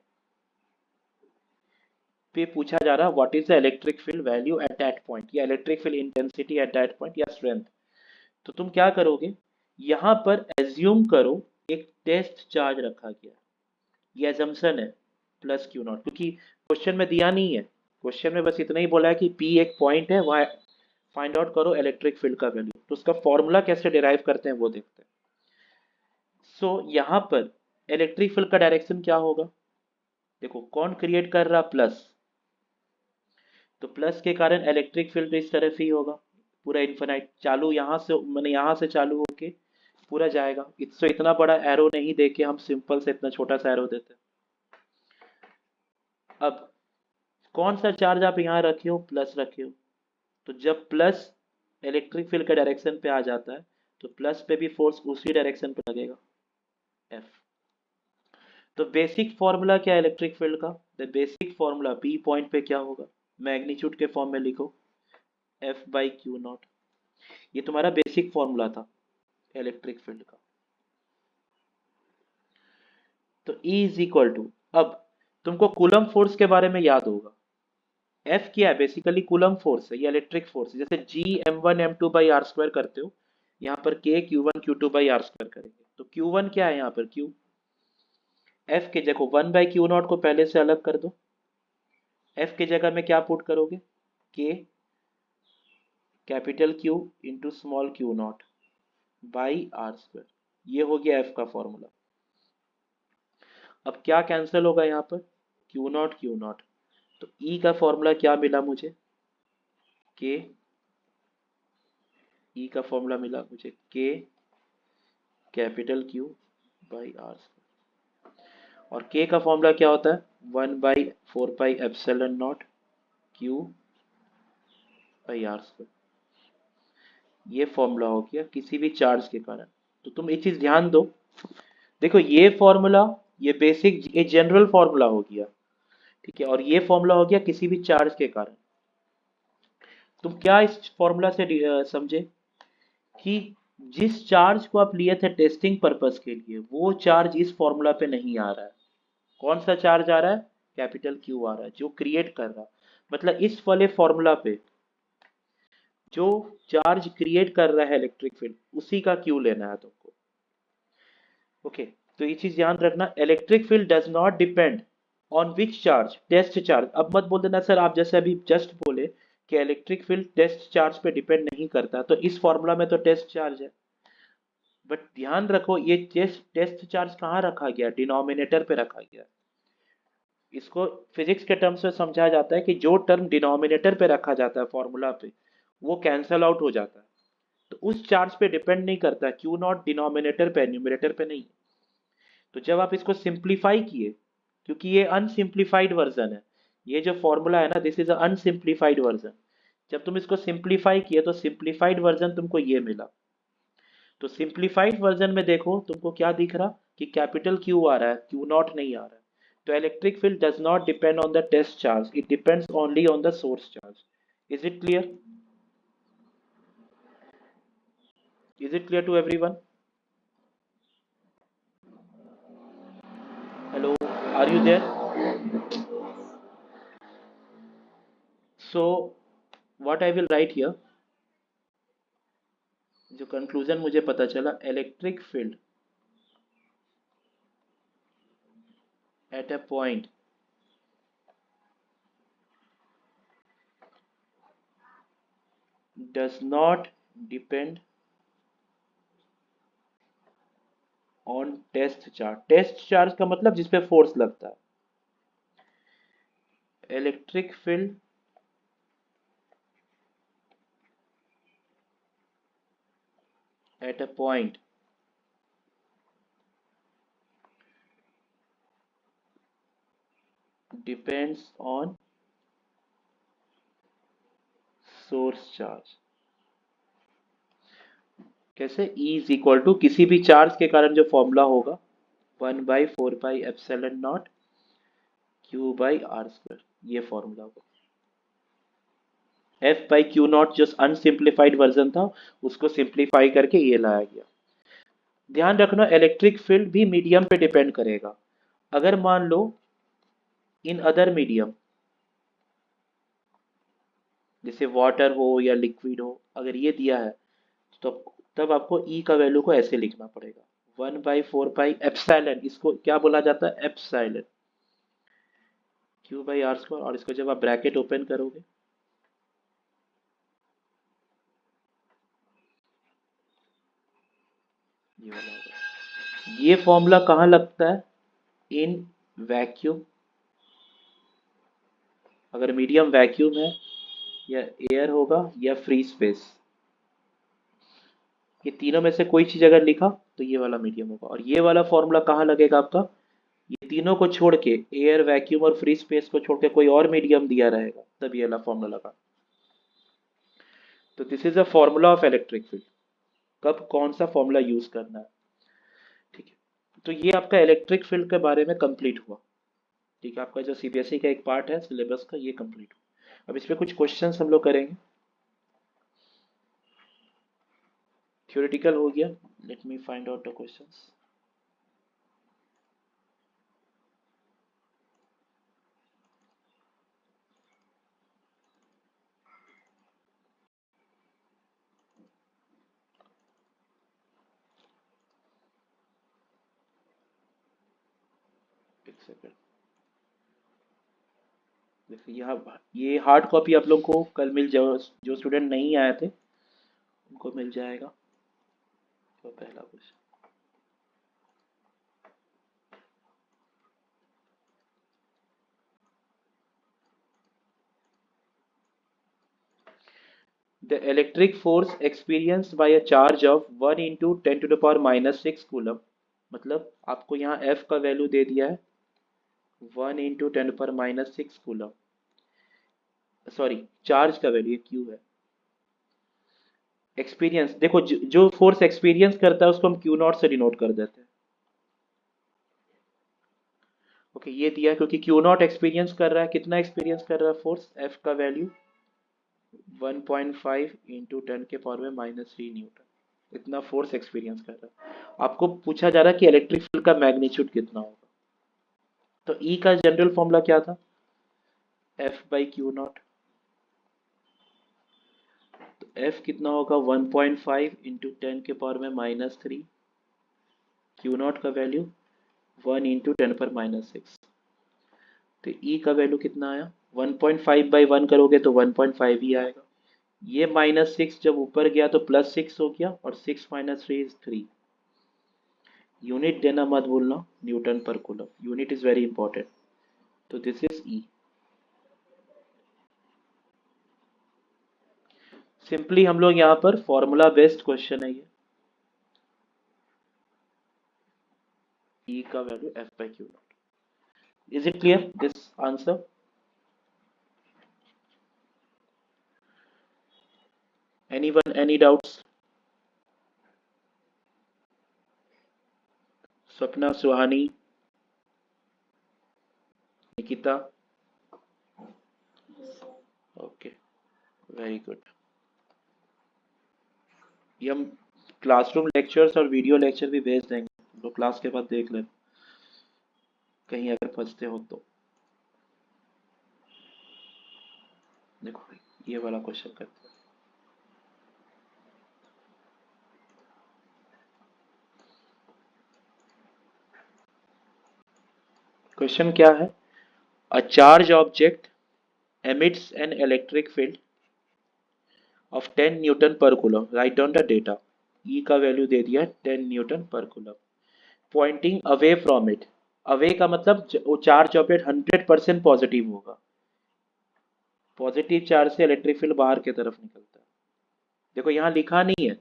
पे पूछा जा रहा है what is the electric field value at that point, या electric field intensity at that point, या स्ट्रेंथ। तो तुम क्या करोगे, यहां पर एज्यूम करो एक टेस्ट चार्ज रखा गया, ये एजम्पशन है प्लस क्यू नॉट, क्योंकि क्वेश्चन में दिया नहीं है, क्वेश्चन में बस इतना ही बोला है कि पी एक पॉइंट है, वहां फाइंड आउट करो इलेक्ट्रिक फील्ड का वैल्यू। तो उसका फॉर्मूला कैसे डिराइव करते हैं वो देखते हैं। सो यहाँ पर इलेक्ट्रिक फील्ड का डायरेक्शन क्या होगा, देखो कौन क्रिएट कर रहा, प्लस, तो प्लस के कारण इलेक्ट्रिक फील्ड इस तरफ ही होगा, पूरा इन्फिनाइट चालू यहाँ से, मैंने यहाँ से चालू होके पूरा जाएगा। इससे इतना बड़ा एरो नहीं दे के हम सिंपल से इतना छोटा सा एरो देते हैं। अब कौन सा चार्ज आप यहाँ रखे हो, प्लस रखे हो, तो जब प्लस इलेक्ट्रिक फील्ड के डायरेक्शन पे आ जाता है, तो प्लस पे भी फोर्स उसी डायरेक्शन पे लगेगा, एफ। तो बेसिक फॉर्मूला क्या है इलेक्ट्रिक फील्ड का, the basic formula P point पे क्या होगा, मैग्नीट्यूड के फॉर्म में लिखो, एफ बाई क्यू नॉट। ये तुम्हारा बेसिक फॉर्मूला था इलेक्ट्रिक फील्ड का। तो E इज इक्वल टू, अब तुमको कूलम फोर्स के बारे में याद होगा। F क्या है, बेसिकली कूलम फोर्स है, ये इलेक्ट्रिक फोर्स है। जैसे G m1 m2 by R square करते हो, यहाँ पर K q1 q2 by R square करेंगे। तो Q1 क्या है यहाँ पर, Q, F के जगह 1/q0 को पहले से अलग कर दो, F के जगह में क्या पुट करोगे, K capital Q into small q0 by R square, ये हो गया F का फॉर्मूला। अब क्या कैंसिल होगा यहाँ पर, Q0 तो E का फॉर्मूला क्या मिला मुझे, K, E का फॉर्मूला मिला मुझे K capital Q by R, और K का फॉर्मूला क्या होता है, 1/4 pi epsilon naught Q by R square. ये फॉर्मूला हो गया किसी भी चार्ज के कारण। तो तुम एक चीज ध्यान दो, देखो ये फॉर्मूला, ये बेसिक, ये जनरल फॉर्मूला हो गया, ठीक है, और ये फॉर्मूला हो गया किसी भी चार्ज के कारण। तुम क्या इस फॉर्मूला से समझे कि जिस चार्ज को आप लिए थे टेस्टिंग पर्पस के लिए, वो चार्ज इस फॉर्मूला पे नहीं आ रहा है। कौन सा चार्ज आ रहा है? कैपिटल क्यू आ रहा है, जो क्रिएट कर रहा, मतलब इस वाले फॉर्मूला पे जो चार्ज क्रिएट कर रहा है इलेक्ट्रिक फील्ड, उसी का क्यू लेना है तुमको। ओके, तो ये चीज ध्यान रखना, electric field does not depend on which charge, test charge. अब मत बोल देना सर आप जैसे अभी जस्ट बोले कि इलेक्ट्रिक फील्ड टेस्ट चार्ज पे डिपेंड नहीं करता, तो इस फॉर्मूला में तो टेस्ट चार्ज है। बट ध्यान रखो ये टेस्ट टेस्ट चार्ज कहाँ रखा गया? डिनोमिनेटर पे रखा गया। इसको फिजिक्स के टर्म्स में समझाया जाता है कि जो टर्म डिनोमिनेटर पे रखा जाता है फॉर्मूला पे, वो कैंसल आउट हो जाता है। तो उस चार्ज पे डिपेंड नहीं करता, क्यू नॉट डिनोमिनेटर पे, न्यूमरेटर पे नहीं। तो जब आप इसको सिंप्लीफाई किए, क्योंकि ये अनसिंप्लीफाइड वर्जन है, ये जो फॉर्मूला है ना, दिस इज अ अनसिंप्लीफाइड वर्जन। जब तुम इसको सिंप्लीफाई किए तो सिंप्लीफाइड वर्जन तुमको ये मिला। तो सिंप्लीफाइड वर्जन में देखो तुमको क्या दिख रहा कि कैपिटल क्यू आ रहा है, क्यू नॉट नहीं आ रहा है। तो electric field does not depend on the test charge, it depends only on the source charge. Is it clear? Is it clear to everyone? Hello, are you there? So what I will write here, जो conclusion मुझे पता चला, electric field at a point does not depend on test charge. Test charge का मतलब जिस पे force लगता है। Electric field at a point depends on source charge. कैसे? E इज इक्वल टू किसी भी चार्ज के कारण जो फॉर्मूला होगा, 1/4πε0 Q/r², ये फॉर्मूला होगा। F/Q0 जो अनसिंप्लीफाइड वर्जन था, उसको सिंप्लीफाई करके ये लाया गया। ध्यान रखना इलेक्ट्रिक फील्ड भी मीडियम पे डिपेंड करेगा। अगर मान लो इन अदर मीडियम, जैसे वाटर हो या लिक्विड हो, अगर ये दिया है तो तब आपको ई का वैल्यू को ऐसे लिखना पड़ेगा, 1/4πε, इसको क्या बोला जाता है? Epsilon, Q/r²। और इसको जब आप ब्रैकेट ओपन करोगे, ये वाला होगा। ये फॉर्मूला कहाँ लगता है? इन वैक्यूम, अगर मीडियम वैक्यूम है, या एयर होगा, या फ्री स्पेस, ये तीनों में से कोई चीज अगर लिखा तो ये वाला मीडियम होगा। और ये वाला फॉर्मूला कहाँ लगेगा आपका? ये तीनों को छोड़ के, एयर, वैक्यूम और फ्री स्पेस को छोड़ के कोई और मीडियम दिया रहेगा, तब ये वाला फॉर्मूला लगा। तो this is a formula of electric field, कब कौन सा फॉर्मूला यूज करना है, ठीक है। तो ये आपका इलेक्ट्रिक फील्ड के बारे में कंप्लीट हुआ, ठीक है। आपका जो सीबीएसई का एक पार्ट है सिलेबस का, ये कंप्लीट हुआ। अब इस पे कुछ क्वेश्चंस हम लोग करेंगे। थ्योरेटिकल हो गया, let me find out the questions. एक सेकंड, देखिए यहाँ ये हार्ड कॉपी आप लोग को कल मिल जाओ, जो स्टूडेंट नहीं आए थे उनको मिल जाएगा। तो पहला question, the electric force experienced bye a charge of 1 × 10⁻⁻⁶ coulomb, मतलब आपको यहाँ F का वैल्यू दे दिया है 1 × 10⁻⁻⁶ कूलम, सॉरी चार्ज का वैल्यू Q है। एक्सपीरियंस देखो, जो फोर्स एक्सपीरियंस करता है उसको हम Q0 से डिनोट कर देते हैं। ओके, ये दिया क्योंकि क्यू नॉट एक्सपीरियंस कर रहा है, कितना एक्सपीरियंस कर रहा है फोर्स, एफ का वैल्यू 1.5 इंटू 10 के पावर में -3 न्यूटन, इतना फोर्स एक्सपीरियंस कर रहा है। आपको पूछा जा रहा है कि इलेक्ट्रिक फील्ड का मैग्नीट्यूड कितना होगा। तो ई का जनरल फॉर्मूला क्या था, एफ बाई क्यू नॉट। तो एफ कितना होगा 1.5 इंटू 10 के पावर में -3, क्यू नॉट का वैल्यू 1 इंटू 10 पर -6। तो ई का वैल्यू कितना आया, 1.5 बाई 1 करोगे तो 1.5 ही आएगा। ये -6 जब ऊपर गया तो +6 हो गया, और 6 माइनस 3 इज 3। यूनिट देना मत भूलना, Newton per coulomb, unit is very important. तो दिस इज ई। सिंपली हम लोग यहाँ पर फॉर्मूला बेस्ड क्वेश्चन है ये। ई का value F by Q naught. Is it clear this answer? Anyone, any doubts? Sapna, Suhani, Nikita? Okay, very good. ये हम क्लासरूम लेक्चर्स और वीडियो लेक्चर भी भेज देंगे, तो क्लास के बाद देख लें कहीं अगर फंसते हो तो। देखो ये वाला क्वेश्चन करते हैं। क्वेश्चन क्या है, a charge object emits an electric field of 10 newton per coulomb, write down the data. E का वैल्यू दे दिया 10 newton per coulomb, pointing away from it. Away का मतलब वो चार्ज ऑब्जेक्ट 100% पॉजिटिव होगा, पॉजिटिव चार्ज से इलेक्ट्रिक फील्ड बाहर की तरफ निकलता है। देखो यहाँ लिखा नहीं है,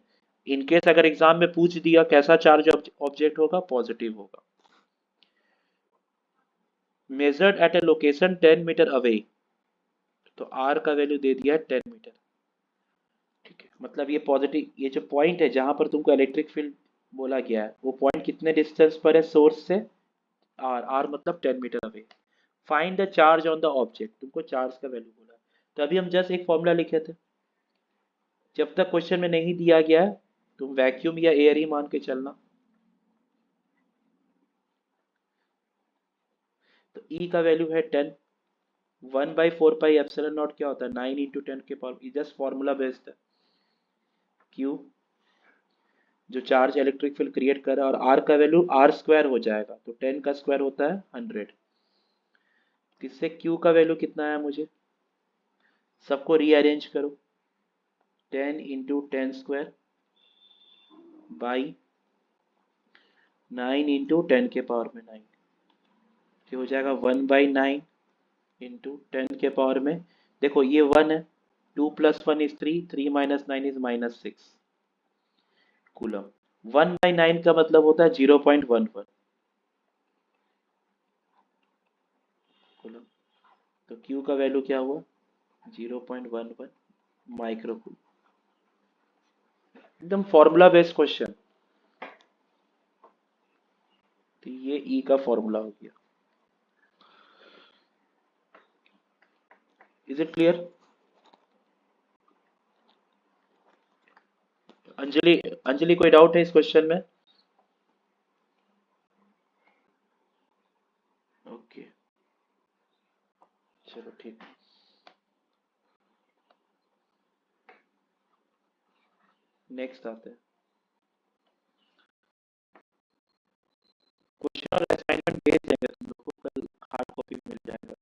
इनकेस अगर एग्जाम में पूछ दिया कैसा चार्ज ऑब्जेक्ट होगा, पॉजिटिव होगा। Measured at a location 10 metre away, तो आर का वैल्यू दे दिया है 10 मीटर। ठीक है, मतलब ये पॉजिटिव, ये जो पॉइंट है जहां पर तुमको इलेक्ट्रिक फील्ड बोला गया है, वो पॉइंट कितने डिस्टेंस पर है सोर्स से, आर, आर मतलब 10 metre away. Find the charge on the object, तुमको चार्ज का वैल्यू बोला है। तो अभी हम जस्ट एक फॉर्मूला लिखे थे, जब तक क्वेश्चन में नहीं दिया गया है तुम वैक्यूम या एयर ही मान के चलना। तो ई का वैल्यू है 10, 1/4 पाई एप्सिलॉन नॉट क्या होता है, 9 इंटू 10 के पावर, जस्ट फॉर्मूला बेस्ड है। क्यू जो चार्ज इलेक्ट्रिक फील्ड क्रिएट कर रहा है, और आर का वैल्यू आर स्क्वायर हो जाएगा, तो 10 का स्क्वायर होता है 100। इससे क्यू का वैल्यू कितना आया मुझे, सबको रीअरेंज करो, 10 इंटू 10 स्क्वायर बाई 9 इंटू 10 के पावर में 9, ये हो जाएगा 1/9 इंटू 10 के पावर में, देखो ये 1 है, 2 + 1 इज 3, 3 - 9 इज -6 कूलम। 1/9 का मतलब होता है 0.11 कूलम। तो Q का वैल्यू क्या हुआ, 0.11 माइक्रो कूलम। एकदम फॉर्मूला बेस्ड क्वेश्चन। तो ये E का फॉर्मूला हो गया। Is it clear? Anjali, Anjali कोई डाउट है इस क्वेश्चन में? ओके, चलो ठीक। नेक्स्ट आते हैं, क्वेश्चन और असाइनमेंट भेज देंगे तुम लोग को, कल हार्ड कॉपी मिल जाएगा।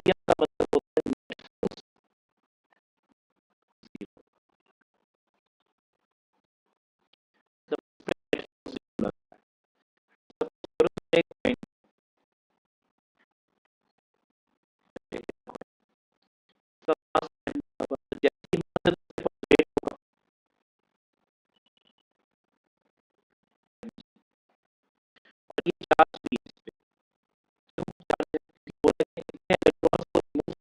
मीडियम का मतलब होता है नेट फोर्स जीरो। मतलब नेट फोर्स जीरो लगता है। सब एक पॉइंट जैसे ही मतलब वेट होगा, और ये चार्ज भी है इस पे, क्यों चार्ज है? क्योंकि बोला है कि इतने इलेक्ट्रॉन्स को रिमूव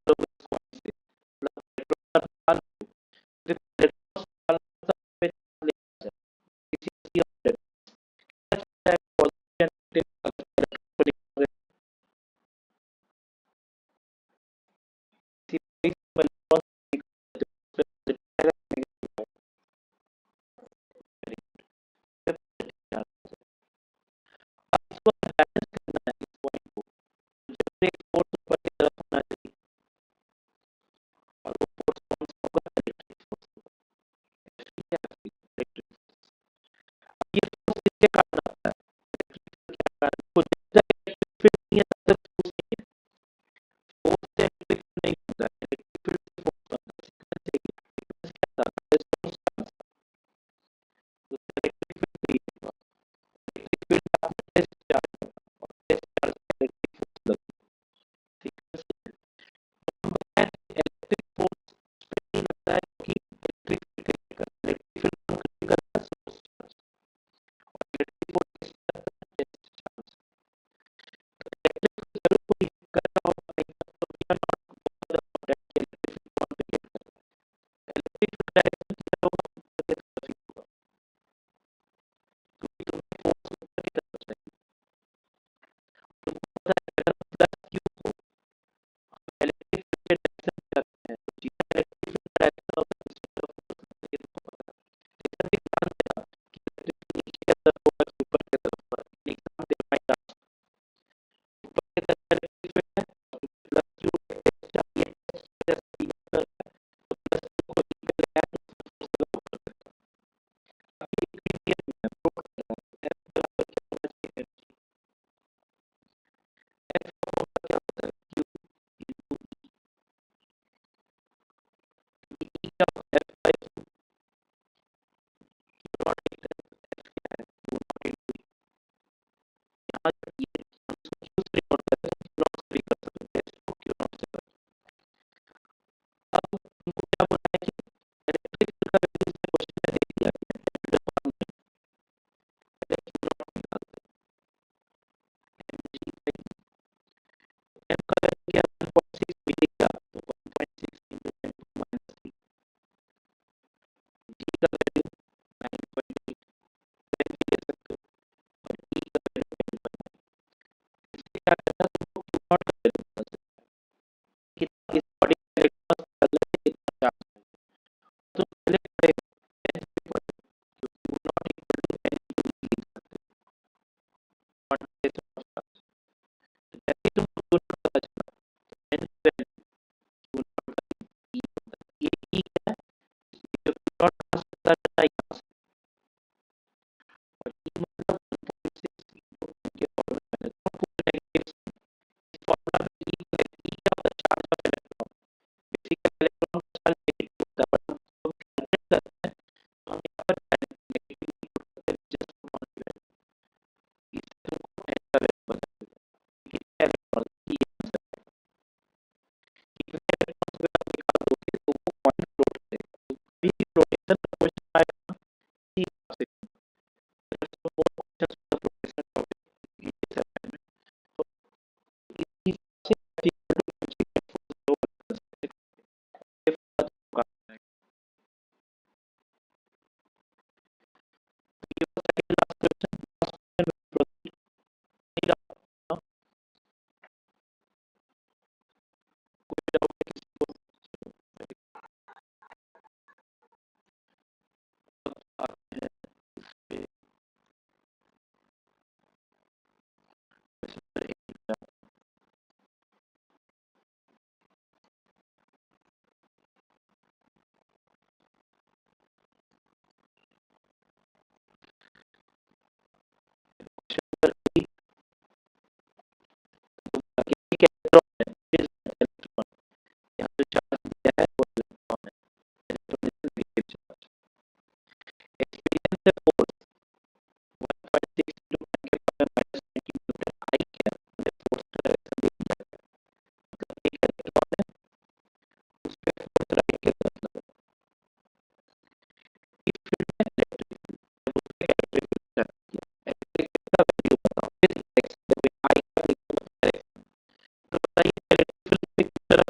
एक